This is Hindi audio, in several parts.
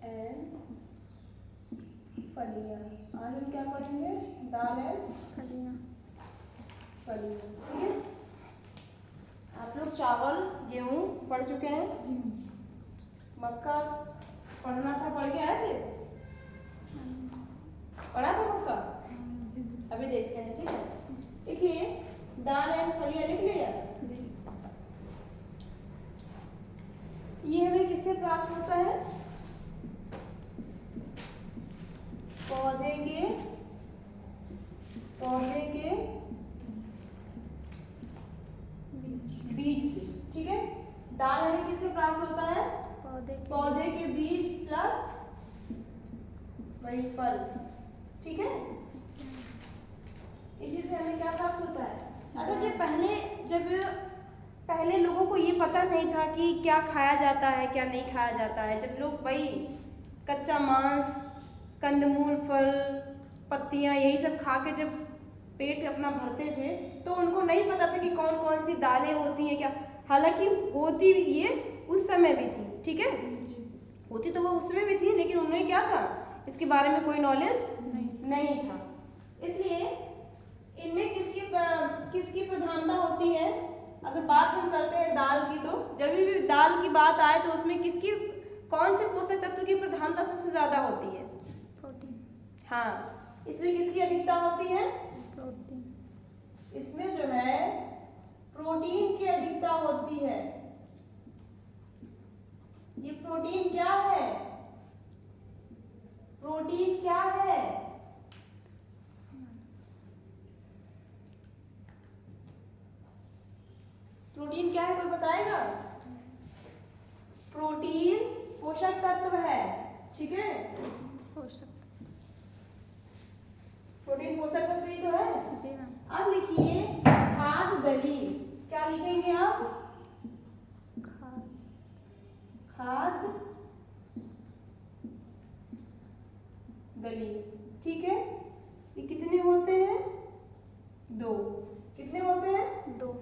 एंड फलियाँ। आज हम क्या पढ़ेंगे? दाल एंड फलियाँ। फलियाँ, ठीक है। आप लोग चावल गेहूँ पढ़ चुके हैं? मक्का पढ़ना था, पढ़ के आए थे? पढ़ा था मक्का? अभी देखते हैं, ठीक है। देखिए, दाल एंड फलियाँ लिख लिया। ये हमें किससे प्राप्त होता है? पौधे के बीज से, ठीक है। दाल हमें किससे प्राप्त होता है? पौधे के बीज प्लस वही फल, ठीक है। इसी से हमें क्या प्राप्त होता है? अच्छा, जब पहले लोगों को ये पता नहीं था कि क्या खाया जाता है क्या नहीं खाया जाता है, जब लोग वही कच्चा मांस, कंदमूल, फल, पत्तियां यही सब खा के जब पेट अपना भरते थे, तो उनको नहीं पता था कि कौन कौन सी दालें होती हैं क्या। हालांकि होती ये उस समय भी थी, ठीक है। होती तो वो उस समय भी थी, लेकिन उन्हें क्या था, इसके बारे में कोई नॉलेज नहीं था। इसलिए इनमें किसकी प्रधानता होती है? अगर बात हम करते हैं दाल की, तो जब भी दाल की बात आए तो उसमें कौन से पोषक तत्व की प्रधानता सबसे ज्यादा होती है? प्रोटीन। हाँ, इसमें किसकी अधिकता होती है? प्रोटीन। इसमें जो है प्रोटीन की अधिकता होती है। ये प्रोटीन क्या है? प्रोटीन क्या है? प्रोटीन क्या है, कोई बताएगा? प्रोटीन पोषक तत्व है, ठीक है। प्रोटीन पोषक तत्व ही तो है। जी मैम। अब लिखिए खाद्य दलील। क्या लिखेंगे आप? खाद्य दलील, ठीक है। ये कितने होते हैं? 2। कितने होते हैं? 2।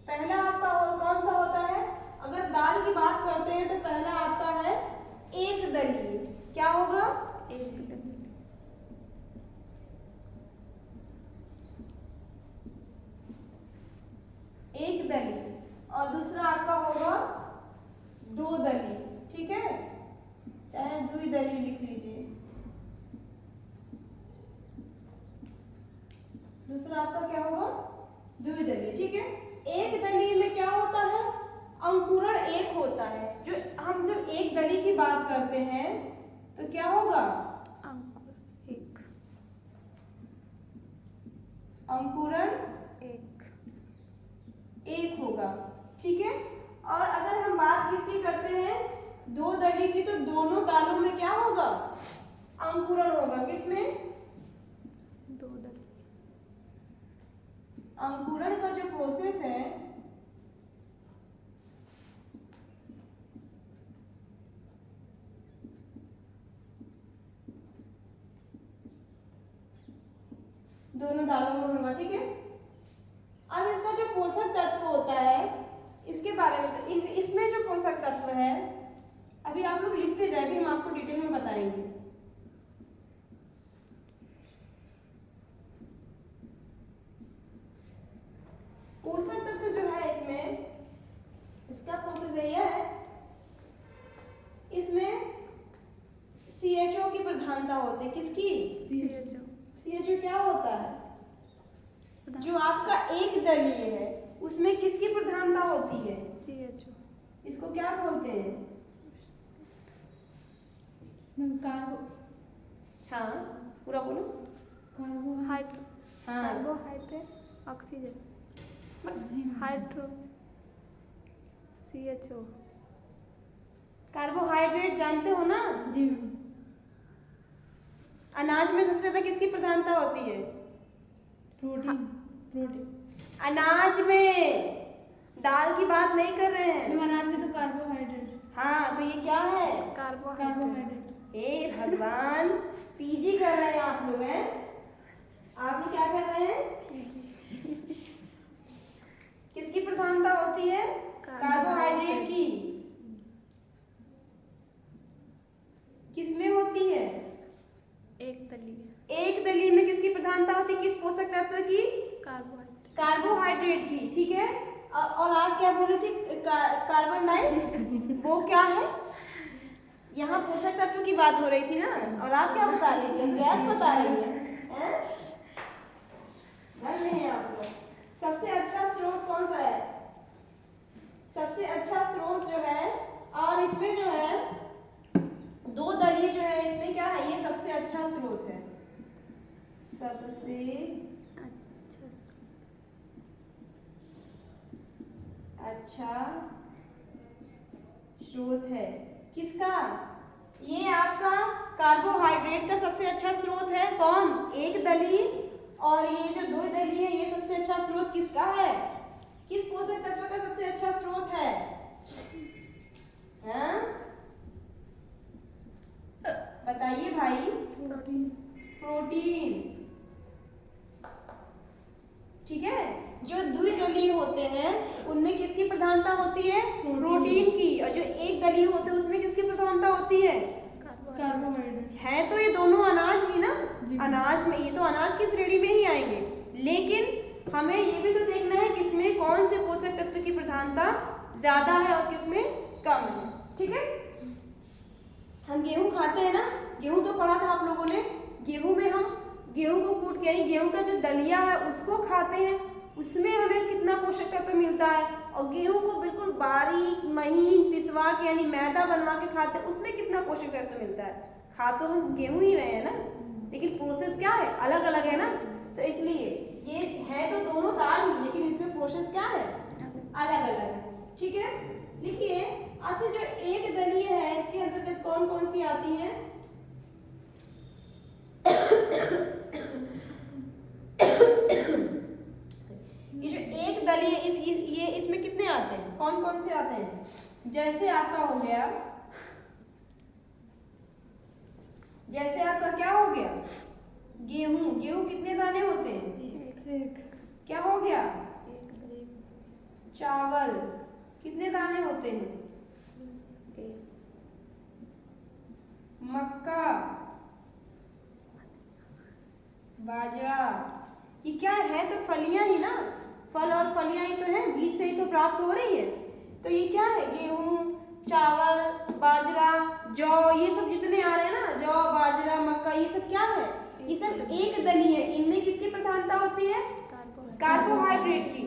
पहला आपका कौन सा होता है? अगर दाल की बात करते हैं तो पहला आपका है एक दलील। क्या होगा? एक दलील। एक दलील। और दूसरा आपका होगा 2 दलील, ठीक है। चाहे 2 दलील लिख लीजिए। दूसरा आपका क्या होगा? 2 दलील, ठीक है। एक दलील में क्या होता है? अंकुरण एक होता है। हम जब एक दलील की बात करते हैं तो क्या होगा? अंकुर एक। अंकुरण एक होगा, ठीक है। और अगर हम बात किसकी करते हैं? 2 दलील की, तो दोनों दालों में क्या होगा? अंकुरण होगा। किसमें? 2 दलील। अंकुरण का जो प्रोसेस है, दोनों दालों में होगा, ठीक है। अब इसका जो पोषक तत्व होता है, इसके बारे में तो इसमें जो पोषक तत्व है, अभी आप लोग लिखते जाए, भी हम आपको डिटेल में बताएंगे। पोषक तत्व जो है इसमें, इसका प्रोसेस यह है, इसमें CHO की प्रधानता होती है। किसकी? CHO क्या होता है? जो आपका एक दलीय है उसमें किसकी प्रधानता होती है? CHO। इसको क्या बोलते हैं? हाँ, पूरा बोलो। Carbohydrate, oxygen, hydro, CHO। Carbohydrate जानते हो ना? जी। अनाज में सबसे ज्यादा किसकी प्रधानता होती है? प्रोटीन। अनाज में, दाल की बात नहीं कर रहे हैं। अनाज में तो कार्बोहाइड्रेट। हाँ, तो ये क्या है? कार्बोहाइड्रेट। हे भगवान, PG कर रहे हैं आप लोग हैं। आप लोग क्या कर रहे हैं? किसकी प्रधानता होती है? कार्बोहाइड्रेट की। कार्बोहाइड्रेट। कार्बोहाइड्रेट की, ठीक है। और आप क्या बोल रही थी? कार्बन डाई वो क्या है? यहाँ पोषक तत्व की बात हो रही थी ना, और आप क्या बता रही थी? गैस बता रही है? डर नहीं है आप लोग। सबसे अच्छा स्रोत कौन सा है? सबसे अच्छा स्रोत जो है, और इसमें जो है दो दलीय जो है, इसमें क्या है? ये सबसे अच्छा स्रोत है, सबसे अच्छा स्रोत है। किसका? ये आपका कार्बोहाइड्रेट का सबसे अच्छा स्रोत है। कौन? एक दलीय, और ये जो दो दलीय है, ये सबसे अच्छा स्रोत किसका है? किस पोषक तत्व का सबसे अच्छा स्रोत है? हाँ? बताइए भाई। प्रोटीन, ठीक है। जो द्विदलीय होते हैं उनमें किसकी प्रधानता होती है? प्रोटीन की। और जो एक दलीय होते हैं उसमें किसकी प्रधानता होती है? कार्बोहाइड्रेट है तो ये दोनों अनाज ही ना, जी। अनाज में, ये तो अनाज की श्रेणी में ही आएंगे, लेकिन हमें ये भी तो देखना है किसमें कौन से पोषक तत्व की प्रधानता ज्यादा है और किसमें कम है, ठीक है। हम गेहूं खाते हैं ना, गेहूं तो पढ़ा था आप लोगों ने। गेहूं में हम गेहूं को कूट के, यानी गेहूं का जो दलिया है उसको खाते हैं, उसमें हमें कितना पोषक तत्व मिलता है। और गेहूं को बिल्कुल बारीक महीन पिसवा के, यानी मैदा बनवा के खाते हैं, उसमें कितना पोषक तत्व मिलता है। खा तो हम गेहूं ही रहे हैं ना, लेकिन प्रोसेस क्या है? अलग अलग है ना। तो इसलिए ये है तो दोनों दाल ही, लेकिन इसमें प्रोसेस क्या है? अलग अलग है, ठीक है। लिखिए। अच्छा, जो एक दलीय है इसके अंतर्गत कौन कौन सी आती है? ये जो एक दलीय ये इसमें कितने आते हैं? कौन कौन से आते हैं? जैसे आपका हो गया, जैसे आपका क्या हो गया? गेहूं। गेहूं कितने दाने होते हैं? एक। क्या हो गया? चावल कितने दाने होते हैं? मक्का, बाजरा, ये क्या है? तो फलियां ही ना, फल और फलियां ही तो हैं, बीज से ही तो प्राप्त हो रही है। तो ये क्या है? गेहूं, चावल, बाजरा, जौ, ये सब जितने आ रहे हैं ना, जौ, बाजरा, मक्का, ये सब क्या है? ये सब एक दलीय है। इनमें किसकी प्रधानता होती है? कार्बोहाइड्रेट की।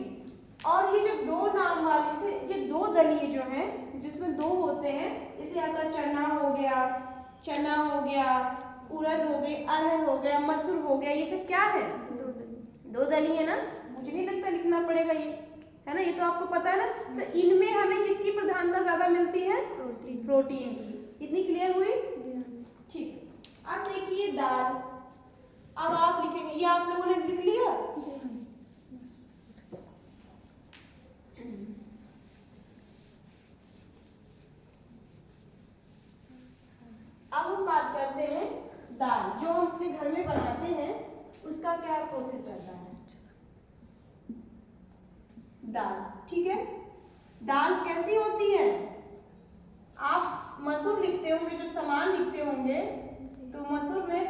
और ये जो दो नाम वाले से, ये दो दलीय जो हैं, जिसमें दो होते हैं, जैसे आपका चना हो गया, चना हो गया, उड़द हो गई, अरहर हो गया, मसूर हो गया, ये सब क्या है? दो दलीय है ना। मुझे नहीं लगता लिखना पड़ेगा ये, है ना, ये तो आपको पता है ना। तो इनमें हमें किसकी प्रधानता ज्यादा मिलती है? प्रोटीन की। इतनी क्लियर हुई? ठीक। अब देखिए दाल। अब आप लिखेंगे, ये आप लोगों ने लिख लिया? अब हम बात करते हैं दाल, जो हम अपने घर में बनाते हैं, उसका क्या प्रोसेस रहता है। दाल, ठीक है। दाल कैसी होती है? आप मसूर लिखते होंगे, जब सामान लिखते होंगे तो मसूर में,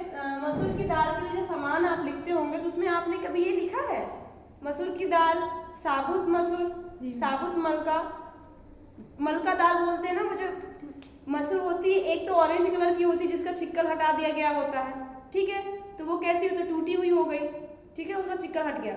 मसूर की दाल के लिए जब सामान आप लिखते होंगे तो उसमें आपने कभी ये लिखा है? मसूर की दाल, साबुत मसूर, साबुत मलका, मलका दाल बोलते हैं ना। वो जो मसूर होती है, एक तो ऑरेंज कलर की होती है जिसका छिक्कर हटा दिया गया होता है, ठीक है। तो वो कैसी होती है? टूटी हुई हो गई, ठीक है, उसका छिक्कर हट गया।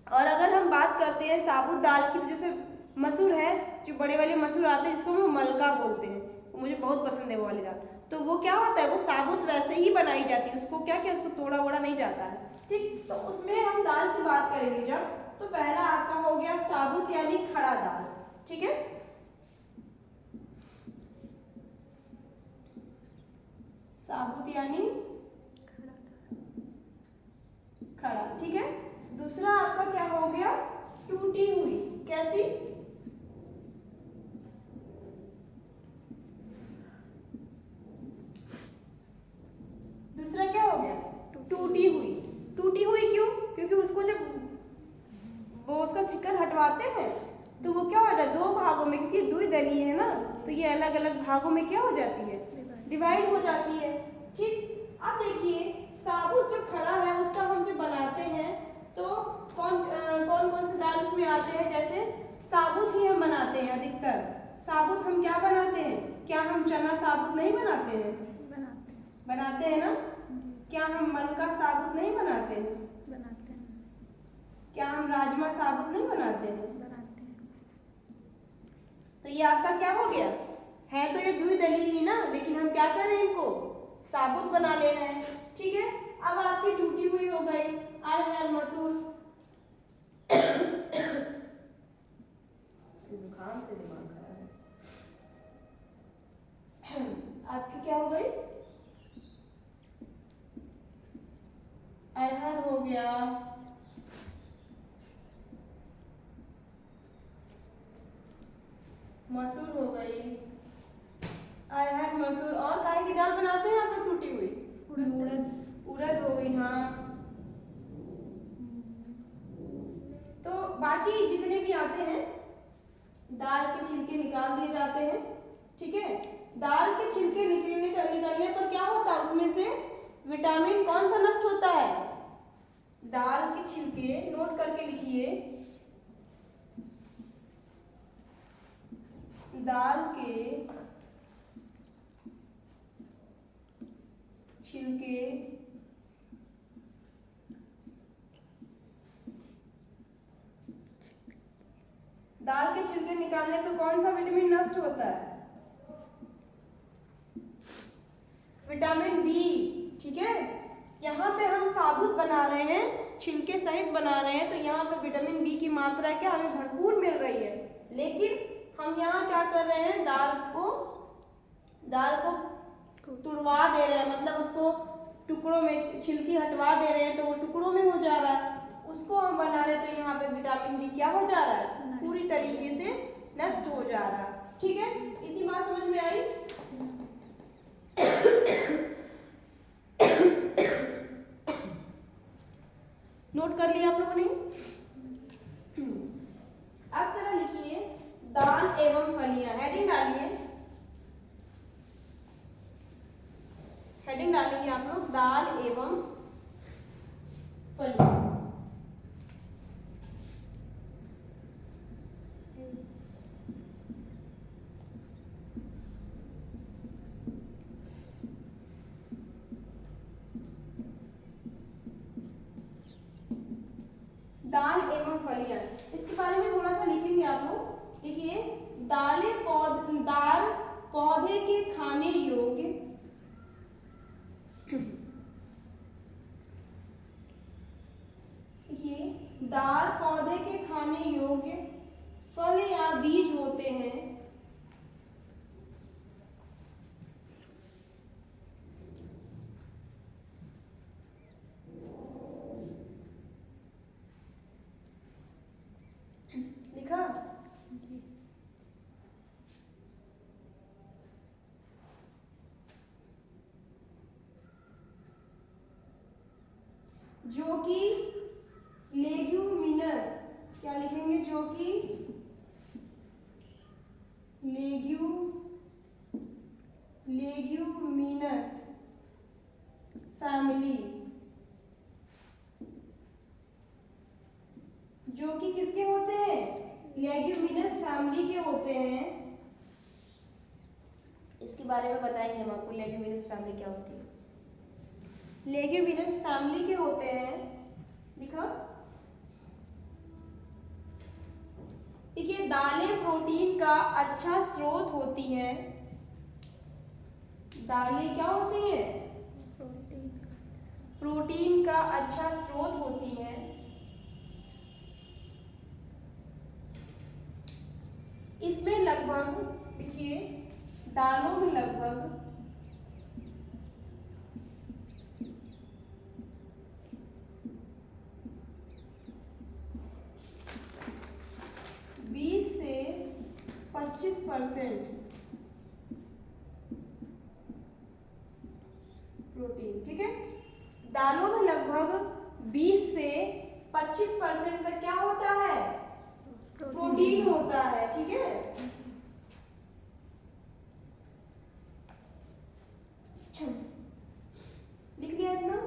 और अगर हम बात करते हैं साबुत दाल की, तो जैसे मसूर है, जो बड़े वाले मसूर आते हैं जिसको हम मलका बोलते हैं, मुझे बहुत पसंद है वो वाली दाल। तो वो क्या होता है? वो साबुत वैसे ही बनाई जाती है, उसको क्या उसको तोड़ा वोड़ा नहीं जाता है, ठीक। तो उसमें हम दाल की बात करेंगे जब, तो पहला आपका हो गया साबुत यानी खड़ा दाल, ठीक है। साबुत यानी खड़ा, ठीक है। दूसरा आपका क्या हो गया? टूटी हुई। कैसी? दूसरा क्या हो गया? टूटी हुई। टूटी हुई क्यों? क्योंकि उसको जब वो उसका छिक्कर हटवाते हैं तो वो क्या हो जाता है? दो भागों में, क्योंकि द्विदलीय है ना, तो ये अलग अलग भागों में क्या हो जाती है? डिवाइड हो जाती है, ठीक। अब देखिए साबुत जो खड़ा है उसका हम जो बनाते हैं तो कौन कौन से दाल उसमें आते हैं? जैसे साबुत ही हम बनाते हैं अधिकतर। साबुत हम क्या बनाते हैं? क्या हम चना साबुत नहीं बनाते हैं? बनाते हैं। बनाते हैं ना? जी। क्या हम मलका साबुत नहीं बनाते हैं? बनाते हैं। क्या हम राजमा साबुत नहीं बनाते हैं? बनाते हैं। तो ये आपका क्या हो गया है? तो ये द्विदलीय ही ना, लेकिन हम क्या कर रहे हैं? इनको साबुत बना ले रहे हैं। ठीक है, अब आपकी टूटी हुई हो गई अरहर मसूर। जुकाम से दिमाग खराब है। आपकी क्या हो गई? अरहर हो गया, मसूर हो गई, अरहर मसूर, और काहे की दाल बनाते हैं आप? टूटी हुई उड़द हो गई। हाँ, तो बाकी जितने भी आते हैं दाल के छिलके निकाल दिए जाते हैं। ठीक है, दाल के छिलके निकलने पर क्या होता है? उसमें से विटामिन कौन सा नष्ट होता है? दाल के छिलके, नोट करके लिखिए, दाल के छिलके दाल के छिलके निकालने पर कौन सा विटामिन नष्ट होता है? Vitamin B. ठीक है, यहाँ पे हम साबुत बना रहे हैं, छिलके सहित बना रहे हैं, तो यहाँ पे विटामिन बी की मात्रा क्या हमें भरपूर मिल रही है। लेकिन हम यहाँ क्या कर रहे हैं? दाल को तुड़वा दे रहे हैं, मतलब उसको टुकड़ों में छिलकी हटवा दे रहे हैं, तो वो टुकड़ों में हो जा रहा है। उसको हम बना रहे हैं, तो यहाँ पे विटामिन बी क्या हो जा रहा है? पूरी तरीके से नष्ट हो जा रहा है। ठीक है, इतनी बात समझ में आई? नोट कर लिया आप लोगों ने? अब जरा लिखिए दाल एवं फलियां। हेडिंग डालिए, हेडिंग डालेंगे आप लोग, दाल एवं फलियां। दाल एवं फलियां, इसके बारे में थोड़ा सा लिखेंगे आप लोग। देखिए, दाल पौधे के खाने योग्य दाल पौधे के खाने योग्य फल या बीज होते हैं। लिखा? जो कि लेग्यूमिनस, क्या लिखेंगे? जो कि लेग्यूमिनस फैमिली, जो कि किसके होते हैं? लेग्यूमिनस फैमिली के होते हैं। इसके बारे में बताएंगे हम आपको, लेग्यूमिनस फैमिली क्या होती है। लेग्यूमिनस फैमिली के होते हैं। लिखा? ठीक है, दालें प्रोटीन का अच्छा स्रोत होती हैं। दालें क्या होती हैं? प्रोटीन का अच्छा स्रोत होती हैं। इसमें लगभग, देखिए, दालों में लगभग 20 से 25% प्रोटीन। ठीक है, दालों में लगभग 20 से 25% तक क्या होता है? प्रोटीन होता है। ठीक है, लिख लिया इतना?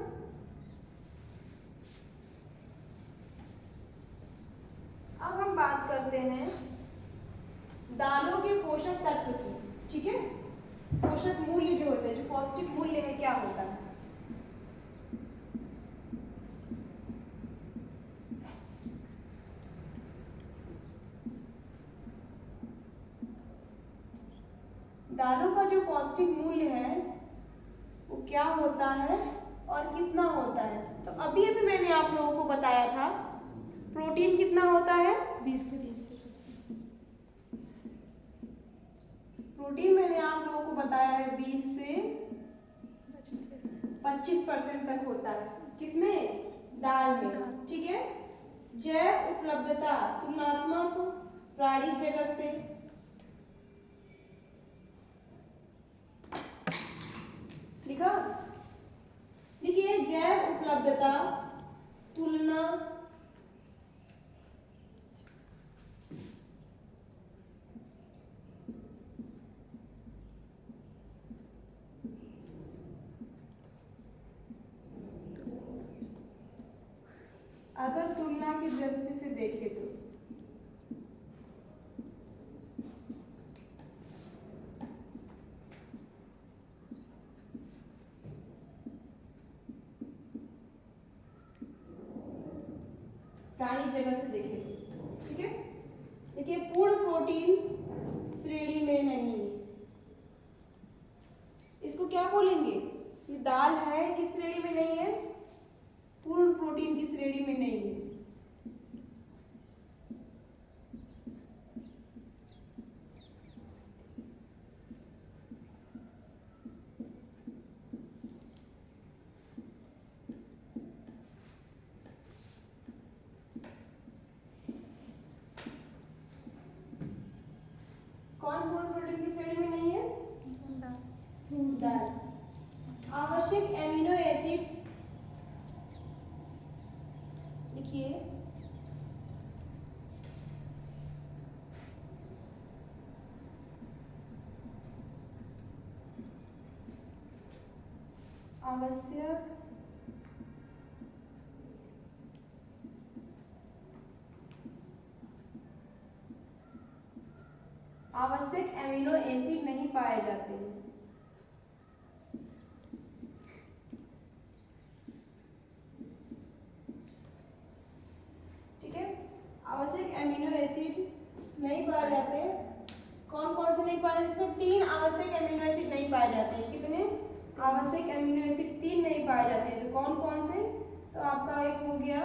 दालों के पोषक तत्व की, ठीक है, पोषक मूल्य जो होते हैं, जो पौष्टिक मूल्य है क्या होता है। दालों का जो पौष्टिक मूल्य है वो क्या होता है और कितना होता है। तो अभी अभी मैंने आप लोगों को बताया था प्रोटीन कितना होता है, 20 से 30। प्रोटीन मैंने आप लोगों को बताया है 20 से 25% तक होता है, किसमें, दाल में, ठीक है। जैव उपलब्धता तुलनात्मक प्राणिक जगत से, लिखा, लिखिए जैव उपलब्धता तुलना अगर तुलना की दृष्टि से देखें तो प्राणी जगत से देखें तो, ठीक है। देखिए पूर्ण प्रोटीन श्रेणी में नहीं है, इसको क्या बोलेंगे, ये दाल है किस श्रेणी में नहीं है, पूर्ण प्रोटीन की श्रेणी में नहीं है। कौन पूर्ण प्रोटीन की श्रेणी में नहीं है, दाल। आवश्यक एमिनो एसिड, लिखिए आवश्यक आवश्यक एमिनो एसिड नहीं पाए जाते हैं, ठीक है। आवश्यक एमिनो एसिड नहीं पाए जाते, कौन कौन से नहीं पाए, इसमें 3 आवश्यक एमिनो एसिड नहीं पाए जाते हैं, कितने आवश्यक एमिनो एसिड, 3 नहीं पाए जाते हैं। तो कौन कौन से, तो आपका एक हो गया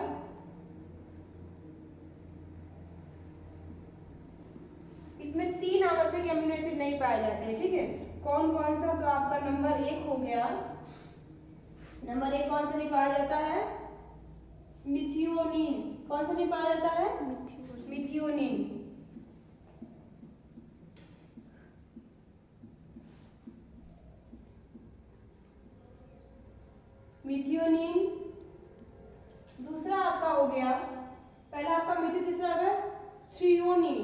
इसमें 3 आवश्यक एमिनो एसिड नहीं पाए जाते हैं, ठीक है। कौन कौन सा, तो आपका नंबर 1 हो गया, नंबर 1 कौन सा नहीं पाया जाता है, मिथियोनिन, कौन सा नहीं पाया जाता है, मिथियोनिन। मिथियोनिन। दूसरा आपका हो गया, पहला आपका मिथि, तीसरा आ गया थ्रियोनिन,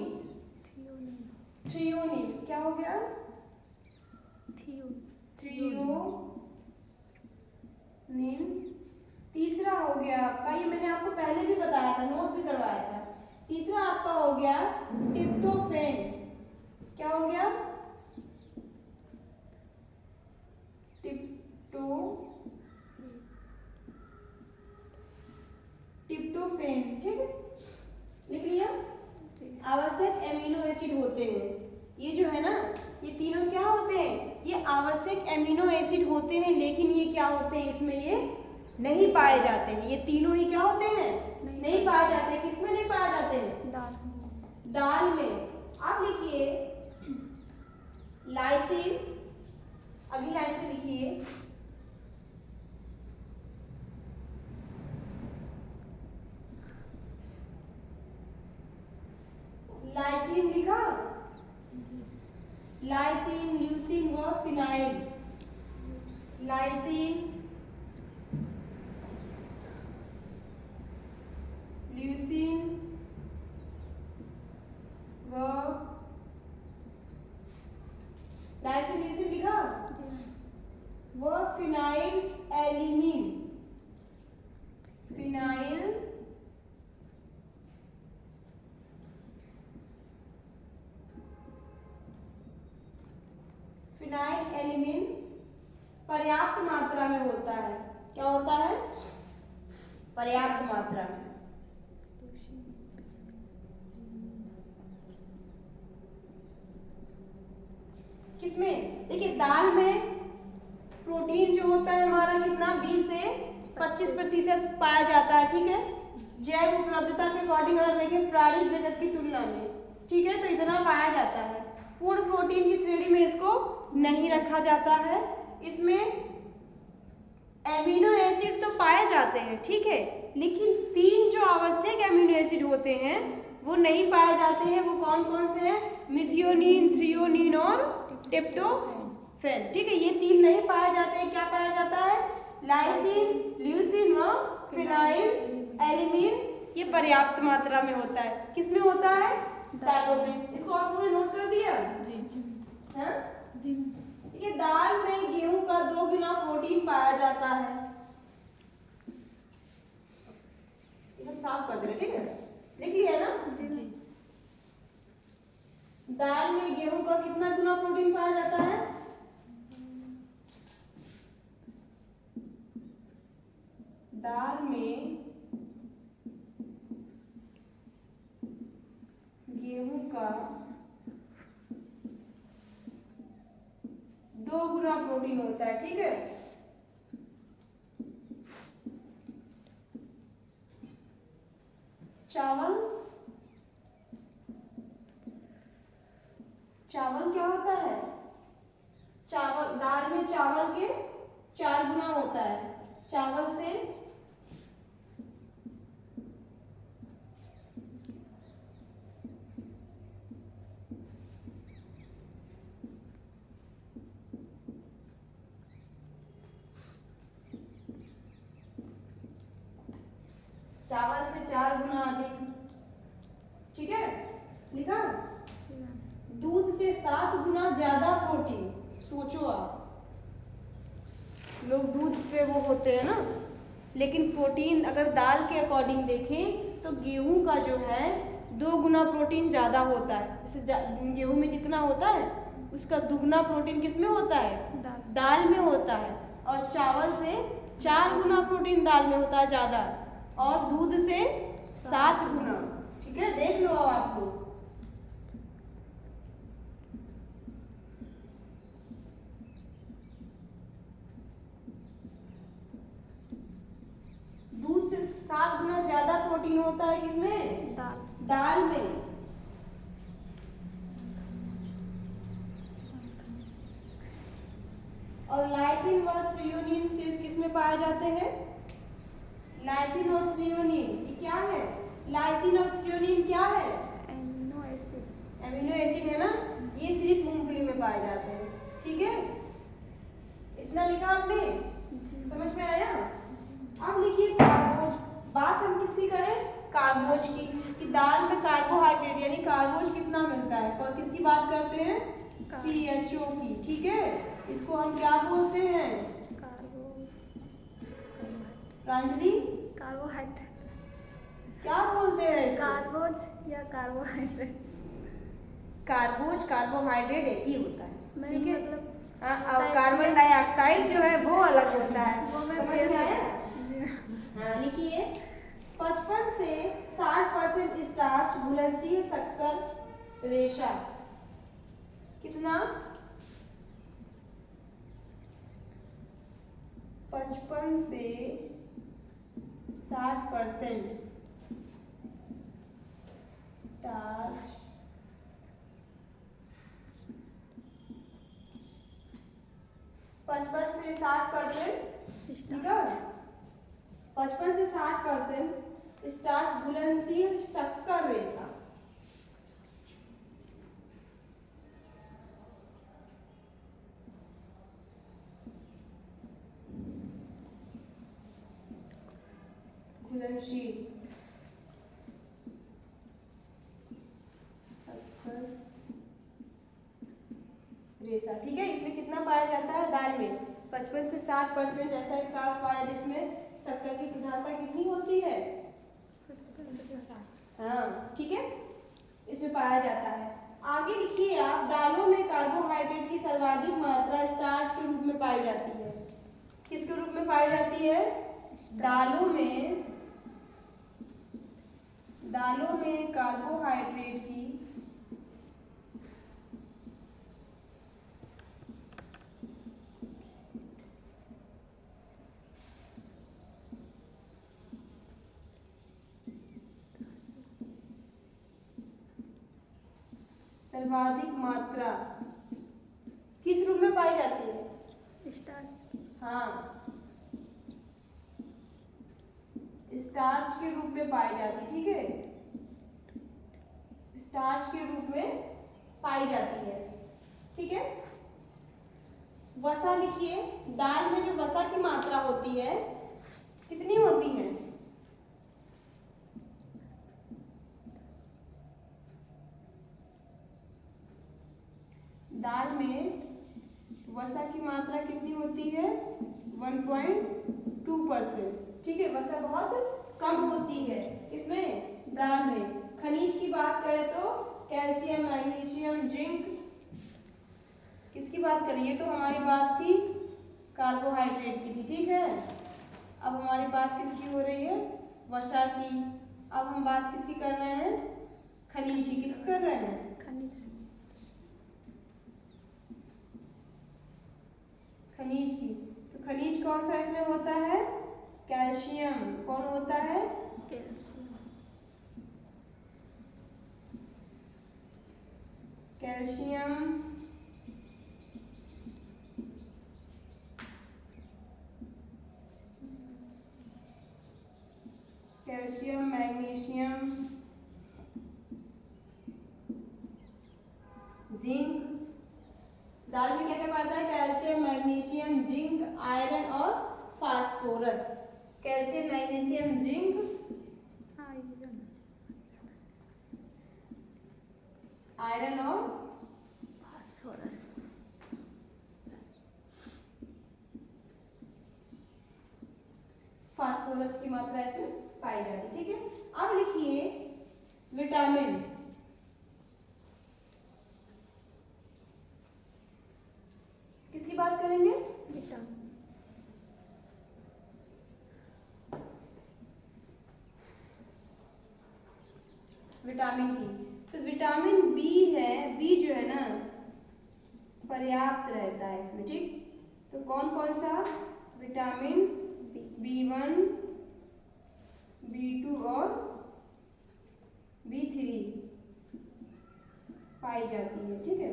थ्रियोनिन क्या हो गया, थ्रियोनिन। तीसरा हो गया आपका, ये मैंने आपको पहले भी बताया था, नोट भी करवाया था। तीसरा आपका हो गया ट्रिप्टोफैन, क्या हो गया, ट्रिप्टोफैन, ठीक है, लिख लिया। आवश्यक एमिनो एसिड होते हैं, ये जो है ना, ये तीनों क्या होते हैं, ये आवश्यक एमिनो एसिड होते हैं, लेकिन ये क्या होते हैं, इसमें ये नहीं पाए जाते हैं, ये तीनों ही क्या होते हैं, नहीं पाए जाते हैं। किसमें नहीं पाए जाते हैं, दाल में। आप लिखिए लाइसिन, अगली लाइन से लिखिए लाइसिन, लिखा, लाइसिन, ल्यूसिन व फिनाइल, लाइसिन, ल्यूसिन व लाइसिन, ल्यूसिन लिखा, व फिनाइल एलिमिन, फिनाइल एलिमेंट पर्याप्त मात्रा में होता है। क्या होता है? पर्याप्त मात्रा में। किसमें? देखिए दाल में प्रोटीन जो होता है हमारा कितना 20 से 25% पाया जाता है, ठीक है। जैव उपलब्धता के अकॉर्डिंग अगर देखें प्राणी जगत की तुलना में, ठीक है, तो इतना पाया जाता है। पूर्ण प्रोटीन की श्रेणी में इसको नहीं रखा जाता है। इसमें एमिनो एसिड तो पाए जाते हैं, ठीक है, लेकिन 3 जो आवश्यक एमिनो एसिड होते हैं वो नहीं पाए जाते हैं। वो कौन कौन से हैं? मिथियोनिन, थ्रियोनिन और ट्रिप्टोफैन, ठीक है, ये 3 नहीं पाए जाते हैं। क्या पाया जाता है? लाइसिन, ल्यूसीन व फिनाइल एलिमिन, ये पर्याप्त मात्रा में होता है। किसमें होता है? दालों में। इसको आप लोगों ने नोट कर दिया? हाँ जी। ये दाल में गेहूं का 2 गुना प्रोटीन पाया जाता है। ये हम साफ कर दे रहे, ठीक है, लिख लिया ना? दाल में गेहूं का कितना गुना प्रोटीन पाया जाता है? दाल में गेहूं का 2 गुना प्रोटीन होता है, ठीक है। चावल क्या होता है? चावल, दाल में चावल के 4 गुना होता है। चावल से चावल से 4 गुना अधिक, ठीक है, लिखा। दूध से 7 गुना ज्यादा प्रोटीन। सोचो आप, लोग दूध पे वो होते हैं ना, लेकिन प्रोटीन अगर दाल के अकॉर्डिंग देखें तो गेहूं का जो है 2 गुना प्रोटीन ज्यादा होता है। जैसे गेहूं में जितना होता है उसका दुगना प्रोटीन किसमें होता है? दाल में होता है। और चावल से 4 गुना प्रोटीन दाल में होता है ज्यादा, और दूध से 7 गुना, ठीक है, देख लो आप लोग। दूध से 7 गुना ज्यादा प्रोटीन होता है किसमें? दाल में। और लाइसिन व थ्रियोनिन सिर्फ किसमें पाए जाते हैं? लाइसिन और थ्रियोनिन, ये क्या है? लाइसिन और थ्रियोनिन क्या है? Amino acid. एमिनो एसिड है ना, ये सिर्फ मूंगफली में पाए जाते हैं, ठीक है। इतना लिखा आपने? समझ में आया? अब लिखिए कार्बोज। बात हम किसकी करें? कार्बोज की, कि दाल में कार्बोहाइड्रेट यानी कार्बोज कितना मिलता है। और किसकी बात करते हैं? CHO की, ठीक है। इसको हम क्या बोलते हैं? प्रांजलि, कार्बोहाइड्रेट। क्या बोलते हैं इसको? कार्बोज या कार्बोहाइड्रेट? कार्बोज कार्बोहाइड्रेट एक ही होता है, ठीक है। मतलब हाँ, और कार्बन डाइऑक्साइड जो है वो अलग होता है। वो मैं समझ में आया? हाँ, लिखिए 55 से 60% स्टार्च घुलनशील शक्कर रेशा। कितना? 55 से 60% स्टार्च से 60%, ठीक है, 55 से 60% स्टार्च घुलनशील शक्कर रेशा। घुलनशील शक्कर रेशा, ठीक है। इसमें कितना पाया जाता है? दाल में 55 से 60% ऐसा स्टार्च पाया जिसमें शक्कर की प्रधानता कितनी होती है? हाँ, ठीक है, इसमें पाया जाता है। आगे लिखिए आप, दालों में कार्बोहाइड्रेट की सर्वाधिक मात्रा स्टार्च के रूप में पाई जाती है। किसके रूप में पाई जाती है? दालों में कार्बोहाइड्रेट की सर्वाधिक मात्रा किस रूप में पाई जाती है? स्टार्च। हाँ, स्टार्च के रूप में पाई जाती, ठीक है, स्टार्च के रूप में पाई जाती है, ठीक है। वसा लिखिए, दाल में जो वसा की मात्रा होती है कितनी होती है? दाल में वसा की मात्रा कितनी होती है? 1.2%, ठीक है। वसा बहुत कम होती है इसमें, दाल में। खनिज की बात करें तो कैल्शियम, मैग्नीशियम, जिंक। किसकी बात करें? ये तो हमारी बात थी कार्बोहाइड्रेट की थी, ठीक है। अब हमारी बात किसकी हो रही है? वसा की। अब हम बात किसकी कर रहे हैं? खनिज की। किसकी कर रहे हैं? खनिज। खनिज की। तो खनिज कौन सा इसमें होता है? कैल्शियम। कौन होता है? Calcium. Calcium, calcium, magnesium, zinc. दाल में क्या क्या पाता है? कैल्शियम, मैग्नीशियम, जिंक, आयरन और phosphorus. Calcium, magnesium, zinc, iron और फास्फोरस। फास्फोरस की मात्रा इसमें पाई जाती है, ठीक है। अब लिखिए विटामिन। किसकी बात करेंगे? विटामिन। विटामिन की। तो विटामिन बी है, बी जो है ना पर्याप्त रहता है इसमें, ठीक। तो कौन कौन सा? विटामिन B1, B2 और B3 पाई जाती है, ठीक है।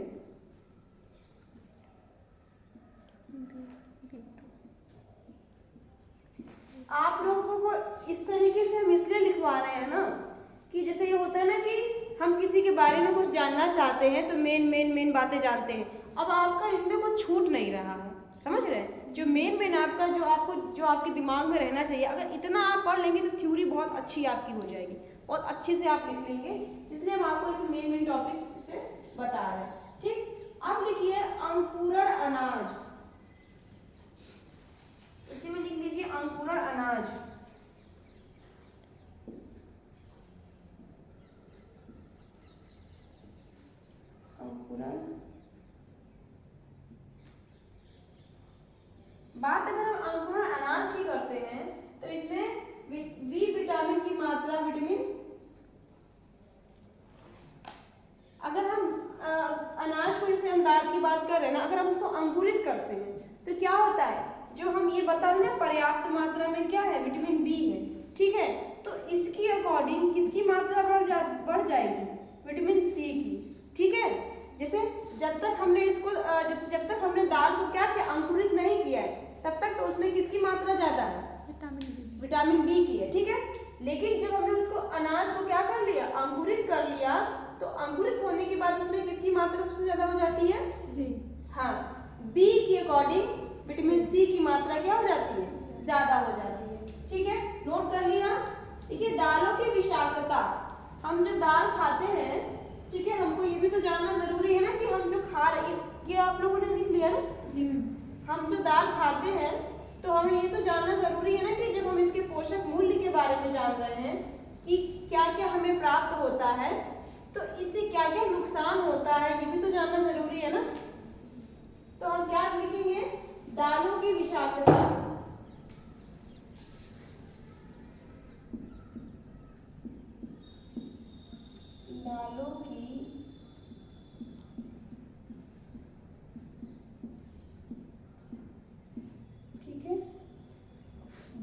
आप लोगों को इस तरीके से हम इसलिए लिखवा रहे हैं ना कि जैसे ये होता है ना कि हम किसी के बारे में कुछ जानना चाहते हैं तो मेन बातें जानते हैं। अब आपका इसमें कुछ छूट नहीं रहा है, समझ रहे हैं? जो मेन आपका जो आपके दिमाग में रहना चाहिए, अगर इतना आप पढ़ लेंगे तो थ्योरी बहुत अच्छी आपकी हो जाएगी, बहुत अच्छे से आप लिख लेंगे। इसलिए हम आपको इस मेन टॉपिक से बता रहे हैं, ठीक। अब लिखिए अंकुरण अनाज। इसी में लिख लीजिए अंकुरण अनाज। अंकुरण। बात अगर हम अंकुरण अनाज की करते हैं तो इसमें बी विटामिन की मात्रा, विटामिन, अगर हम अनाज को, जैसे हम दाल की बात कर रहे हैं ना, अगर हम उसको अंकुरित करते हैं तो क्या होता है? जो हम ये बता रहे हैं पर्याप्त मात्रा में क्या है? विटामिन बी है, ठीक है। तो इसकी अकॉर्डिंग किसकी मात्रा बढ़ जाएगी? विटामिन सी की, ठीक है। जैसे जब तक हमने दाल को क्या किया? अंकुरित नहीं किया है, तब तक तो उसमें किसकी मात्रा ज्यादा है? विटामिन बी की है, ठीक है। लेकिन जब हमने उसको अनाज को क्या कर लिया? अंकुरित कर लिया, तो अंकुरित होने के बाद उसमें किसकी मात्रा सबसे ज्यादा हो जाती है? हाँ, बी की अकॉर्डिंग विटामिन सी की मात्रा क्या हो जाती है? ज्यादा हो जाती है, ठीक है। नोट कर लिया। देखिए दालों की विषाक्तता। हम जो दाल खाते हैं, ठीक है, हमको ये भी तो जानना जरूरी है ना कि हम जो खा रहे हैं, ये आप लोगों ने लिख लिया ना? हम जो दाल खाते हैं तो हमें ये तो जानना जरूरी है ना कि जब हम इसके पोषक मूल्य के बारे में जान रहे हैं कि क्या क्या हमें प्राप्त होता है, तो इससे क्या क्या नुकसान होता है, ये भी तो जानना जरूरी है ना। दालों की विषाक्तता, दालों की ठीक है,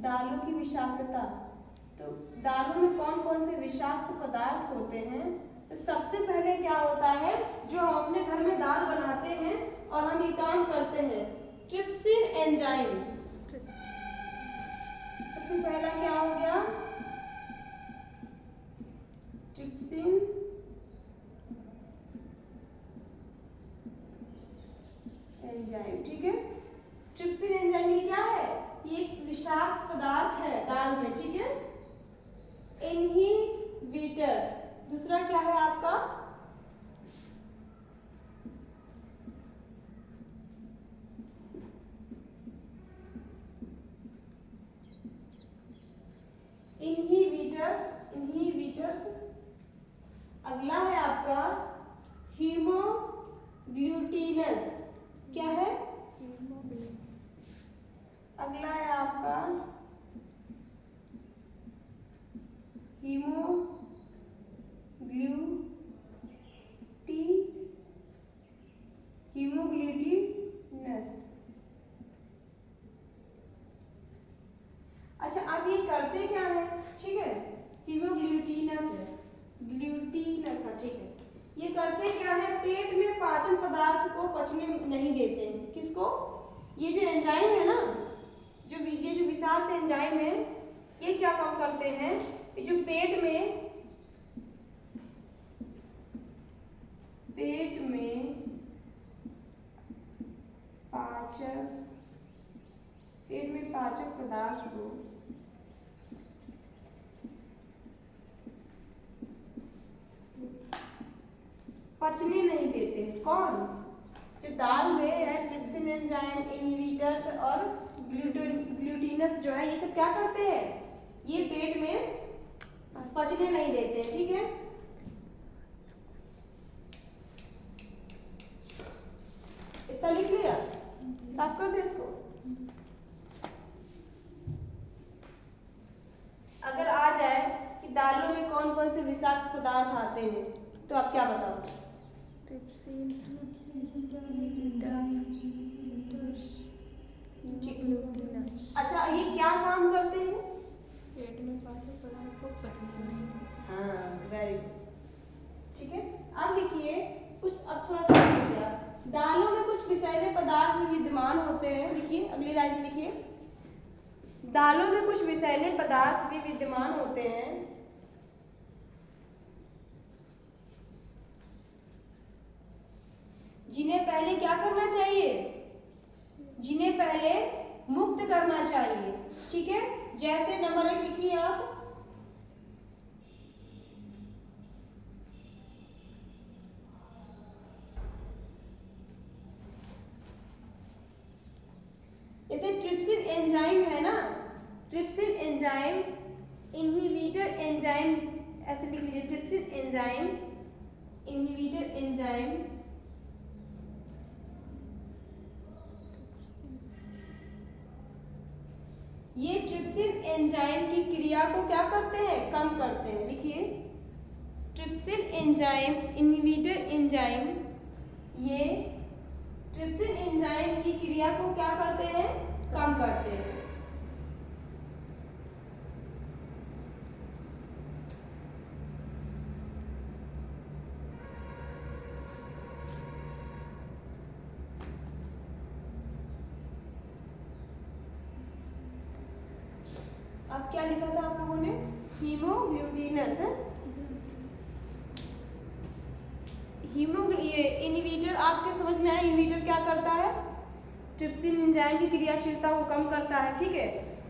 दालों की विषाक्तता। तो दालों में कौन कौन से विषाक्त पदार्थ होते हैं? तो सबसे पहले क्या होता है, जो हम अपने घर में दाल बनाते हैं और हम ये काम करते हैं, ट्रिप्सिन एंजाइम। सबसे पहला क्या हो गया, ट्रिप्सिन एंजाइम। ठीक है, ट्रिप्सिन एंजाइम ये क्या है, ये एक विषाक्त पदार्थ है दाल में। ठीक है, इनहिबिटर्स। दूसरा क्या है आपका, इनहिबिटर्स। अगला है आपका हीमोग्लूटिनस। क्या है, अगला है आपका हीमोग्लूटिनस। अच्छा, अब ये करते क्या है, ठीक है, हीमोग्लूटिनस है, ग्लूटिनस है। ठीक है, ये करते क्या है, पेट में पाचन पदार्थ को पचने नहीं देते हैं। किसको, ये जो एंजाइम है ना, ये जो विषाक्त एंजाइम है, ये क्या काम करते हैं, ये जो पेट में पाचक पदार्थ को पचने नहीं देते हैं। कौन, जो दाल में है, ट्रिप्सिन एंजाइम, इनहिबिटर्स और ग्लूटिनस जो है, ये सब क्या करते हैं, ये पेट में पचने नहीं देते हैं। ठीक है, इतना लिख लिया, साफ कर दे इसको। अगर आ जाए कि दालों में कौन कौन से विषाक्त पदार्थ आते हैं, तो आप क्या बताओ? अच्छा, ये क्या काम करते हैं? पेट में पाचक पदार्थ को पचने नहीं देते। हाँ, वेरी गुड। ठीक है, अब लिखिए कुछ, अब थोड़ा सा लिखिए आप। दालों में कुछ विषैले पदार्थ भी विद्यमान होते हैं। लिखिए, अगली लाइन से लिखिए, दालों में कुछ विषैले पदार्थ भी विद्यमान होते हैं जिन्हें पहले क्या करना चाहिए, जिन्हें पहले मुक्त करना चाहिए। ठीक है, जैसे नंबर 1 लिखिए आप, जैसे ट्रिप्सिन एंजाइम है ना, ट्रिप्सिन एंजाइम, इनहिबिटर एंजाइम, ऐसे लिख लीजिए, ट्रिप्सिन एंजाइम, इनहिबिटर एंजाइम, ये ट्रिप्सिन एंजाइम की क्रिया को क्या करते हैं, कम करते हैं। लिखिए, ट्रिप्सिन एंजाइम, इनहिबिटर एंजाइम, ये ट्रिप्सिन एंजाइम की क्रिया को क्या करते हैं, कम करते हैं। अब क्या लिखा था आप लोगों ने, हीमोग्लूटिनस है, ये इनहिबिटर आपके समझ में आया। इनहिबिटर क्या करता है, ट्रिप्सिन एंजाइम की क्रियाशीलता को कम करता है। ठीक है,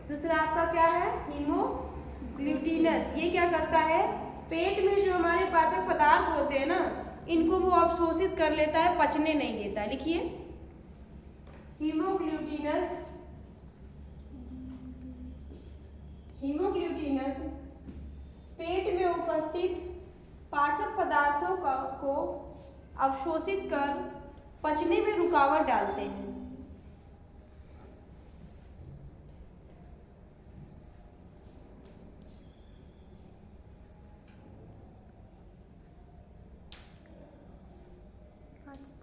दूसरा आपका क्या है, हीमोग्लूटिनस, ये क्या करता है, पेट में जो हमारे पाचक पदार्थ होते हैं ना, इनको वो अवशोषित कर लेता है, पचने नहीं देता है। लिखिए, हीमोग्लूटिनस, हीमोग्लूटिनस पेट में उपस्थित पाचक पदार्थों को अवशोषित कर पचने में रुकावट डालते हैं।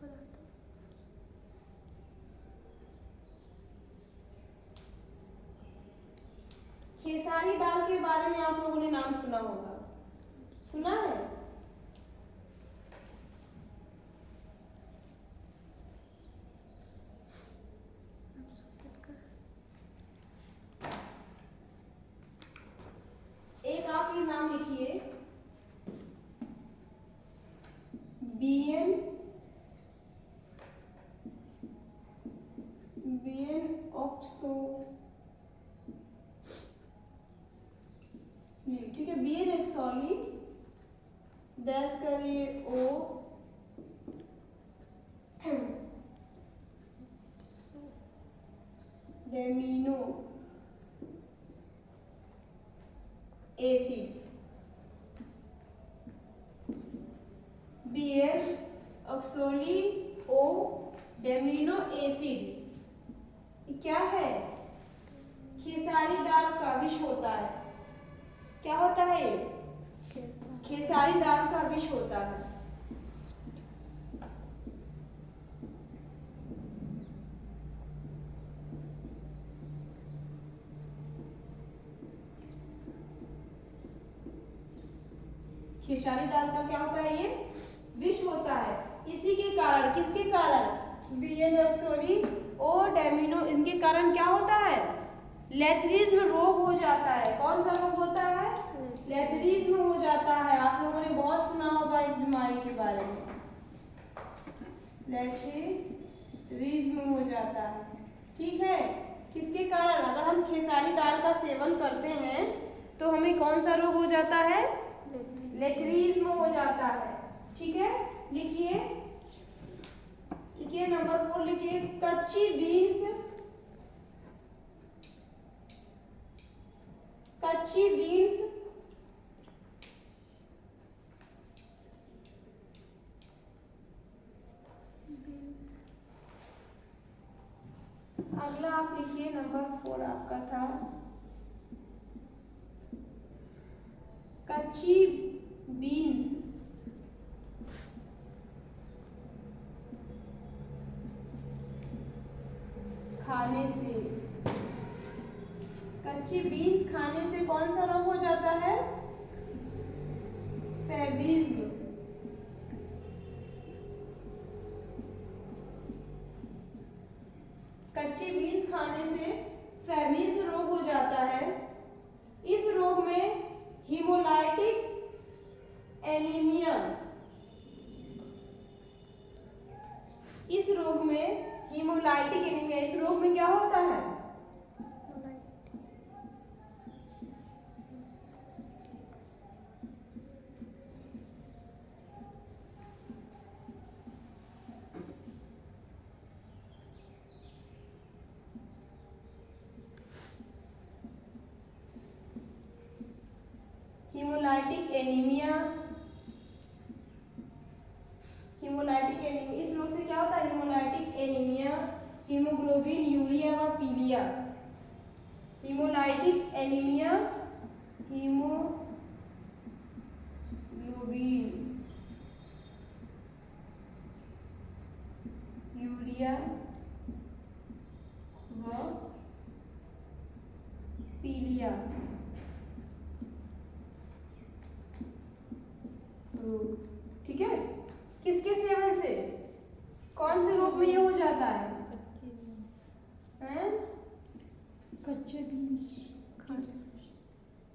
पदार्थों। खेसारी दाल के बारे में आप लोगों ने नाम सुना होगा, सुना है? एक आप ये नाम लिखिए, बीएन ऑक्सो, ठीक है, बीएन एक्सोली, डैश करिए ओ, डेमिनो एसिड, बीएन ऑक्सोली ओ डेमिनो एसिड, क्या है? खेसारी दाल का विष होता है। क्या होता है? खेसारी दाल का विष होता है। खेसारी दाल का क्या होता है? ये विष होता है। इसी के कारण, किसके कारण? बीएन ऑक्सोली और डेमिनो, इनके कारण क्या होता है? लेथरिज्म रोग हो जाता है। कौन सा रोग होता है? लेथरिज्म हो जाता है। आप लोगों ने बहुत सुना होगा इस बीमारी के बारे में, लेथरिज्म हो जाता है, ठीक है। किसके कारण? अगर हम खेसारी दाल का सेवन करते हैं तो हमें कौन सा रोग हो जाता है? लेथरिज्म हो जाता है, ठीक है। लिखिए, लिखिए नंबर 4 लिखिए, कच्ची बीन्स, कच्ची बीन्स अगला आप लिखिए नंबर 4 आपका था, कच्ची बीन्स खाने से, कच्ची बीन्स खाने से कौन सा रोग हो जाता है? फैबिज्म। कच्ची बीन्स खाने से फैबिज्म रोग हो जाता है। इस रोग में हीमोलाइटिक एनीमिया, इस रोग में हीमोलाइटिक एनीमिया, इस रोग में क्या होता है? हीमोलाइटिक एनीमिया, हीमोलाइटिक एनीमिया, इस रोग से क्या होता है? हीमोलाइटिक एनीमिया, हीमोग्लोबिन यूरिया व पीलिया, हीमोलाइटिक एनीमिया, हीमोग्लोबिन यूरिया व पीलिया रोग, ठीक है। किसके सेवन से? कौन से रोग में ये हो जाता है? कच्चे बीन्स खाने से।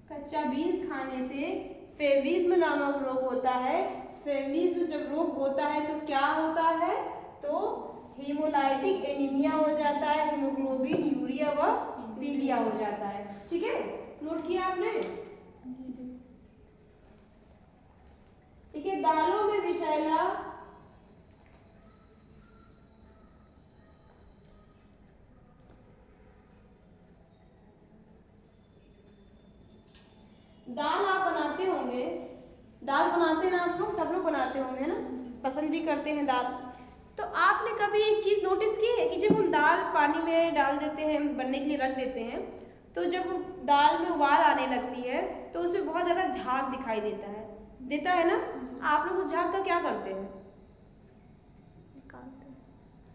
कच्चा बीन्स खाने से फेविज्म नामक रोग होता है। फेविज्म जब रोग होता है तो क्या होता है? तो हीमोलाइटिक एनीमिया हो जाता है, हीमोग्लोबिन यूरिया व पीलिया हो जाता है, ठीक है। नोट किया आपने? ठीक है। दालों में विषैला, दाल आप बनाते होंगे, दाल बनाते ना आप लोग, सब लोग बनाते होंगे ना, पसंद भी करते हैं दाल। तो आपने कभी एक चीज नोटिस की है कि जब हम दाल पानी में डाल देते हैं, बनने के लिए रख देते हैं, तो जब दाल में उबाल आने लगती है तो उसमें बहुत ज्यादा झाग दिखाई देता है ना? आप लोग उस झाग का क्या करते हैं?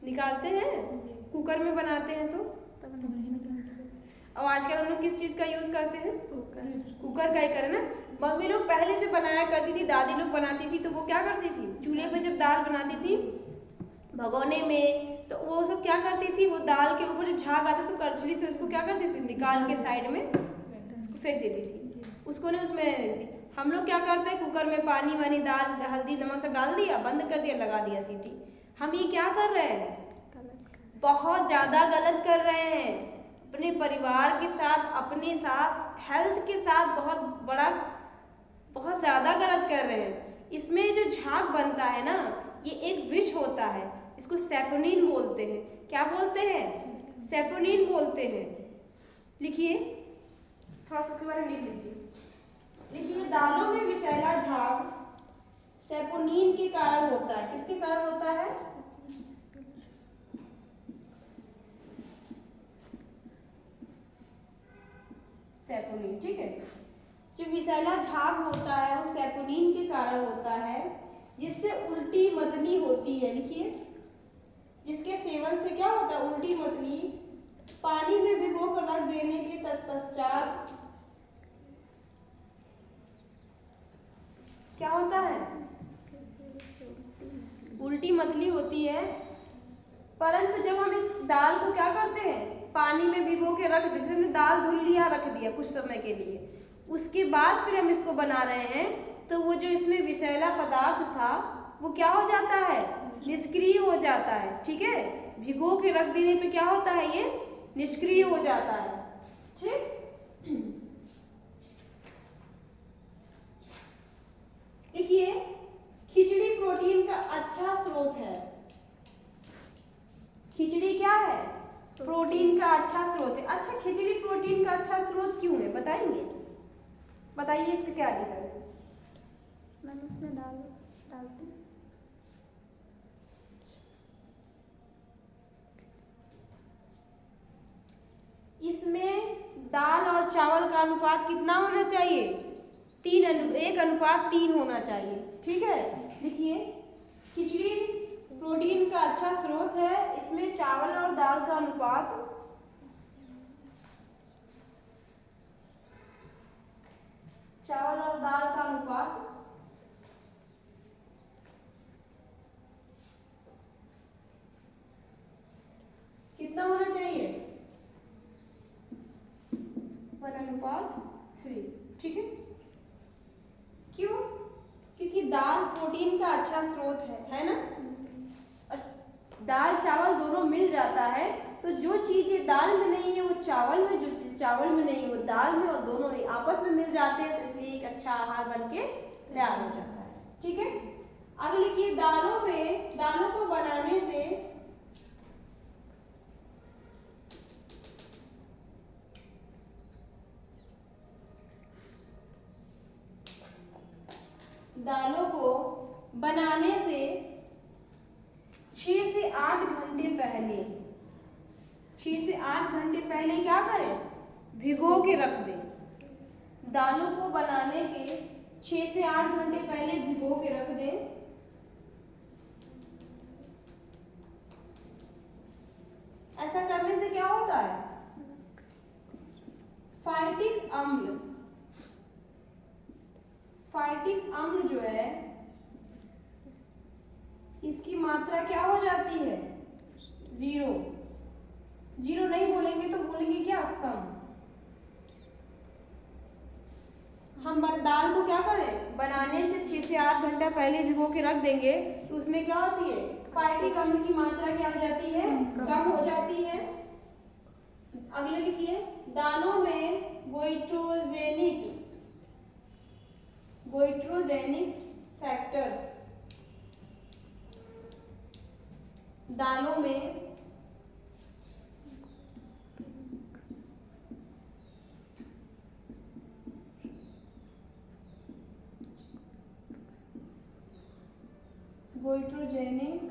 निकालते हैं? कुकर में बनाते हैं तो? तब नहीं निकलती। और आजकल हम लोग किस चीज़ का यूज़ करते हैं? कुकर। कुकर का ही करें ना। मम्मी लोग पहले जो बनाया करती थी, दादी लोग बनाती थी, तो वो क्या करती थी? चूल्हे पे जब दाल बनाती थी भगोने में, तो वो सब क्या करती थी, वो दाल के ऊपर जब झाग आता तो करछली से उसको क्या करती थी, निकाल के साइड में उसको फेंक देती थी, उसको नहीं उसमें रहने देती। हम लोग क्या करते हैं, कुकर में पानी वानी दाल हल्दी नमक सब डाल दिया, बंद कर दिया, लगा दिया सीटी। हम ये क्या कर रहे हैं? बहुत ज़्यादा गलत कर रहे हैं। अपने परिवार के साथ, अपने साथ, हेल्थ के साथ बहुत ज़्यादा गलत कर रहे हैं। इसमें जो झाग बनता है ना, ये एक विष होता है, इसको सेपोनिन बोलते हैं। क्या बोलते हैं? सेपोनिन बोलते हैं। लिखिए, थोड़ा सा इसके बारे में लिख लीजिए। लिखिए, दालों में विषैला झाग सेपोनिन के कारण होता है। किसके कारण होता है? सेपोनिन, ठीक है। जो विषैला झाग होता है वो सेपोनिन के कारण होता है, जिससे उल्टी मतली होती है। लिखिए, जिसके सेवन से क्या होता है? उल्टी मतली। पानी में भिगो कर रख देने के तत्पश्चात क्या होता है? उल्टी मतली होती है। परंतु जब हम इस दाल को क्या करते हैं, पानी में भिगो के रख देते, जैसे हमने दाल धुल लिया, रख दिया कुछ समय के लिए, उसके बाद फिर हम इसको बना रहे हैं, तो वो जो इसमें विषैला पदार्थ था वो क्या हो जाता है? निष्क्रिय हो जाता है। ठीक है, भिगो के रख देने पे क्या होता है? ये निष्क्रिय हो जाता है। ठीक, देखिए, खिचड़ी प्रोटीन का अच्छा स्रोत है। खिचड़ी क्या है? प्रोटीन का अच्छा स्रोत है। अच्छा, खिचड़ी प्रोटीन का अच्छा स्रोत क्यों है, बताएंगे? बताइए, इसका क्या रीजन है? मैम उसमें डालते हैं। इसमें दाल और चावल का अनुपात कितना होना चाहिए? 1:3 होना चाहिए। ठीक है, लिखिए, खिचड़ी प्रोटीन का अच्छा स्रोत है। इसमें चावल और दाल का अनुपात कितना होना चाहिए? 1:3। ठीक है, क्यों? क्योंकि दाल प्रोटीन का अच्छा स्रोत है ना। और दाल चावल दोनों मिल जाता है, तो जो चीज़ें दाल में नहीं है वो चावल में, जो चीज़ चावल में नहीं है वो दाल में, और दोनों आपस में मिल जाते हैं, तो इसलिए एक अच्छा आहार बन के तैयार हो जाता है। ठीक है, आगे लिखिए, दालों को बनाने से दालों को बनाने से 6 से 8 घंटे पहले 6 से 8 घंटे पहले क्या करें? भिगो के रख दें। दालों को बनाने के 6 से 8 घंटे पहले भिगो के रख दें। ऐसा करने से क्या होता है? फाइटिक अम्ल जो है, इसकी मात्रा क्या हो जाती है? 0 नहीं बोलेंगे तो बोलेंगे क्या? कम। हम दाल को क्या करें? बनाने से 6 से 8 घंटा पहले भिगो के रख देंगे, तो उसमें क्या होती है? फाइटिक अम्ल की मात्रा क्या हो जाती है? कम हो जाती है। अगले लिखिए, दालों में गोइट्रोजेनिक फैक्टर्स, दालों में गोइट्रोजेनिक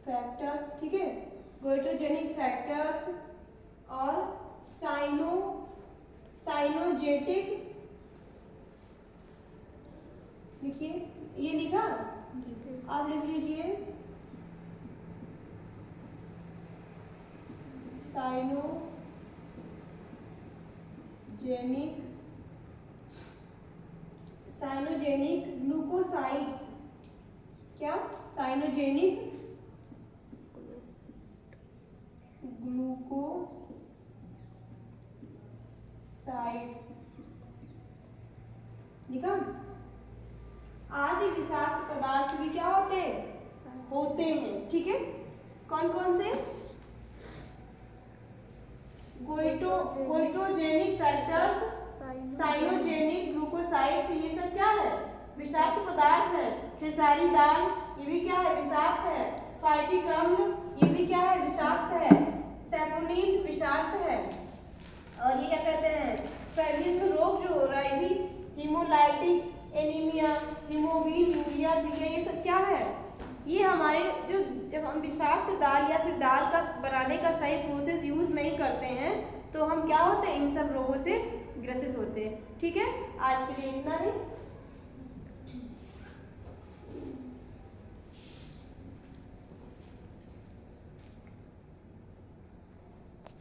फैक्टर्स, ठीक है, गोइट्रोजेनिक फैक्टर्स और साइनोजेटिक लिखिए, ये लिखा, आप लिख लीजिए साइनोजेनिक ग्लूकोसाइड्स, क्या? साइनोजेनिक ग्लूकोसाइड्स लिखा। आदि विषाक्त पदार्थ भी क्या होते हैं? होते हैं, ठीक है। कौन कौन से? गोइट्रोजेनिक फैक्टर्स, साइनोजेनिक ग्लूकोसाइड्स, ये सब क्या है? विषाक्त पदार्थ है। खेसारी दाल, ये भी क्या है? विषाक्त है। फाइटिक अम्ल, ये भी क्या है? विषाक्त है। सैपोनिन विषाक्त है। और ये क्या कहते हैं? पैलिस्म रोग जो हो रहा है, ये भी हीमोलाइटिक एनीमिया, हीमोविल, यूरिया पीलिया, ये सब क्या है? ये हमारे जो जब हम विषाक्त दाल या फिर दाल का बनाने का सही प्रोसेस यूज नहीं करते हैं तो हम क्या होते हैं? इन सब रोगों से ग्रसित होते हैं। ठीक है, आज के लिए इतना ही।